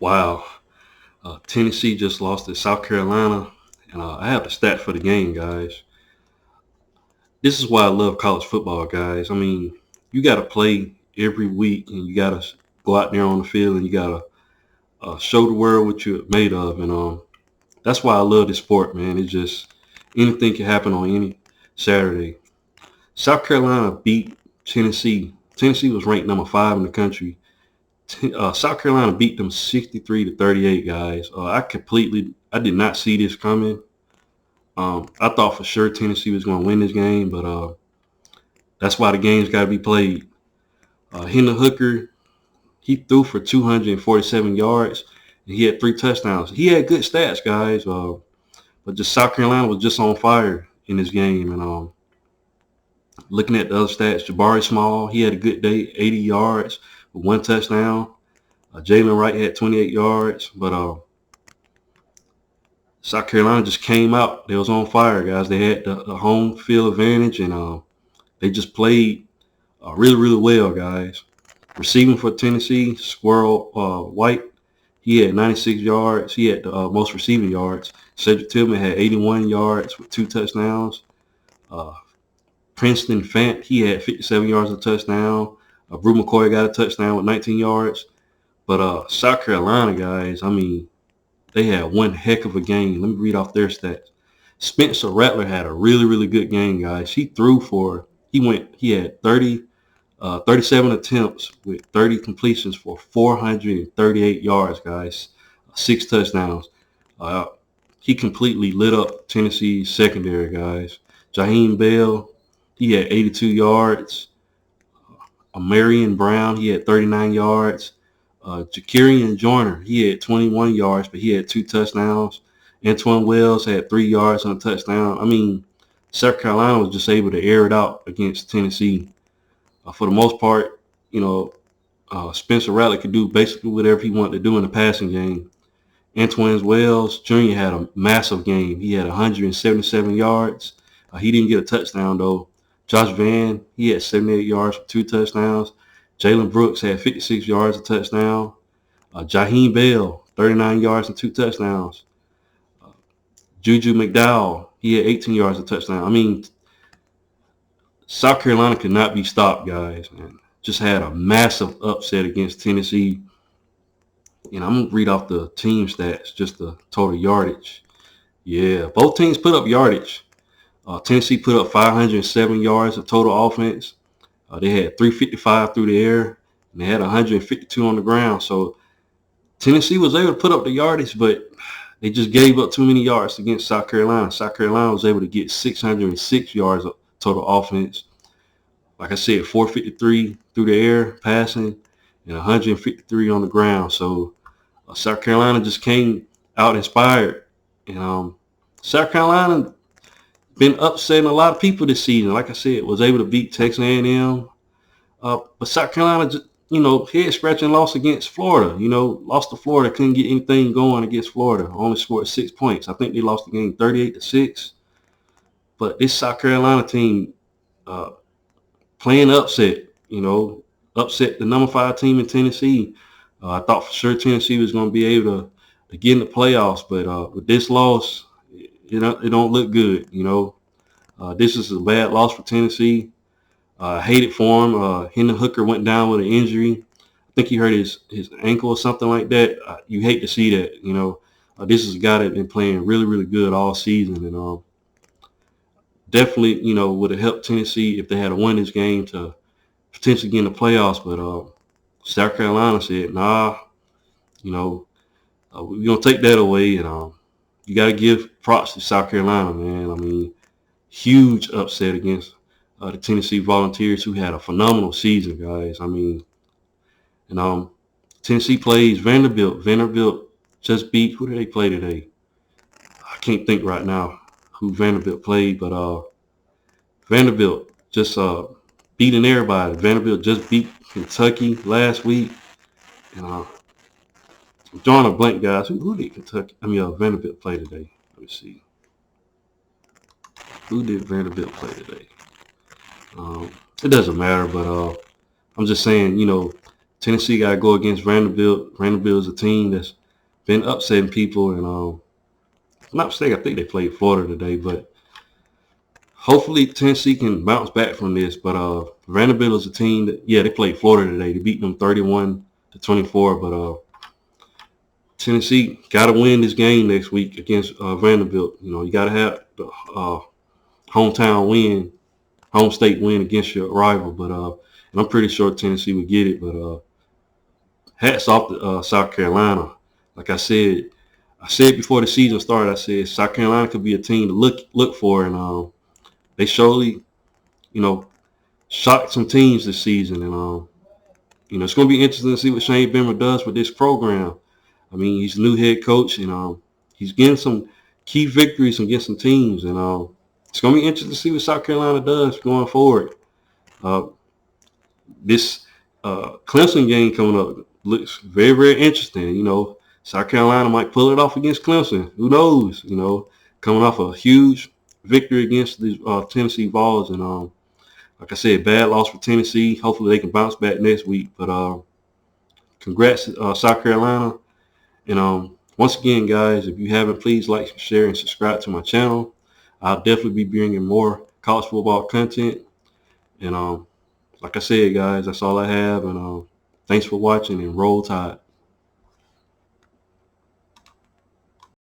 Wow. Tennessee just lost to South Carolina, and I have the stats for the game, guys. This is why I love college football, guys. I mean, you got to play every week, and you got to go out there on the field, and you got to show the world what you're made of, and that's why I love this sport, man. It's just anything can happen on any Saturday. South Carolina beat Tennessee. Tennessee was ranked number 5 in the country. South Carolina beat them 63-38, guys. I did not see this coming. I thought for sure Tennessee was going to win this game, but that's why the game's got to be played. Hendon Hooker, he threw for 247 yards, and he had 3 touchdowns. He had good stats, guys, but just South Carolina was just on fire in this game. And looking at the other stats, Jabari Small, he had a good day, 80 yards with 1 touchdown. Jalen Wright had 28 yards, but South Carolina just came out. They was on fire, guys. They had the home field advantage, and they just played really, really well, guys. Receiving for Tennessee, Squirrel White, he had 96 yards. He had the most receiving yards. Cedric Tillman had 81 yards with 2 touchdowns. Uh, Princeton Fant, he had 57 yards of touchdown. Brew McCoy got a touchdown with 19 yards. But South Carolina, guys, I mean, they had one heck of a game. Let me read off their stats. Spencer Rattler had a really, really good game, guys. He had 37 attempts with 30 completions for 438 yards, guys. 6 touchdowns. Uh, he completely lit up Tennessee's secondary, guys. Jaheim Bell, he had 82 yards. Marion Brown, he had 39 yards. Jakarian Joyner, he had 21 yards, but he had 2 touchdowns. Antoine Wells had 3 yards and a touchdown. I mean, South Carolina was just able to air it out against Tennessee. For the most part, Spencer Rattler could do basically whatever he wanted to do in the passing game. Antoine Wells Jr. had a massive game. He had 177 yards. He didn't get a touchdown, though. Josh Vann, he had 78 yards for 2 touchdowns. Jalen Brooks had 56 yards, a touchdown. Jaheim Bell, 39 yards and 2 touchdowns. Juju McDowell, he had 18 yards, a touchdown. I mean, South Carolina could not be stopped, guys. Man. Just had a massive upset against Tennessee. And I'm going to read off the team stats, just the total yardage. Yeah, both teams put up yardage. Tennessee put up 507 yards of total offense. They had 355 through the air, and they had 152 on the ground. So Tennessee was able to put up the yardage, but they just gave up too many yards against South Carolina. South Carolina was able to get 606 yards of total offense. Like I said, 453 through the air passing and 153 on the ground. So South Carolina just came out inspired. And South Carolina been upsetting a lot of people this season. Like I said, was able to beat Texas A&M. But South Carolina, just, head scratching loss against Florida. Lost to Florida, couldn't get anything going against Florida. Only scored 6 points. I think they lost the game 38-6. But this South Carolina team playing upset, upset the number 5 team in Tennessee. I thought for sure Tennessee was going to be able to get in the playoffs, but with this loss, it don't look good. This is a bad loss for Tennessee. I hate it for him. Hendon Hooker went down with an injury. I think he hurt his ankle or something like that. You hate to see that. This is a guy that's been playing really, really good all season, and definitely, would have helped Tennessee if they had won this game to potentially get in the playoffs. But South Carolina said, nah, we're going to take that away. And you got to give props to South Carolina, man. I mean, huge upset against the Tennessee Volunteers, who had a phenomenal season, guys. I mean, and Tennessee plays Vanderbilt. Vanderbilt just beat, who did they play today? I can't think right now who Vanderbilt played, but Vanderbilt just beating everybody. Vanderbilt just beat Kentucky last week. And I'm drawing a blank, guys. Who did Vanderbilt play today? Let me see. Who did Vanderbilt play today? It doesn't matter, but I'm just saying, Tennessee got to go against Vanderbilt. Vanderbilt is a team that's been upsetting people, and if I'm not mistaken, I think they played Florida today, but hopefully Tennessee can bounce back from this. But Vanderbilt is a team that, yeah, they played Florida today. They beat them 31-24, but Tennessee got to win this game next week against Vanderbilt. You know, you got to have the hometown win, home state win against your rival. But and I'm pretty sure Tennessee would get it. But hats off to South Carolina. Like I said before the season started, I said South Carolina could be a team to look for, and they surely, you know, shocked some teams this season. And you know, it's going to be interesting to see what Shane Beamer does with this program. I mean, he's a new head coach, and he's getting some key victories against some teams, and it's going to be interesting to see what South Carolina does going forward. This Clemson game coming up looks very, very interesting. You know, South Carolina might pull it off against Clemson. Who knows? You know, coming off a huge victory against the Tennessee Vols, and like I said, bad loss for Tennessee. Hopefully they can bounce back next week. But congrats, South Carolina. And once again, guys, if you haven't, please like, share, and subscribe to my channel. I'll definitely be bringing more college football content. And like I said, guys, that's all I have. And thanks for watching, and roll tide.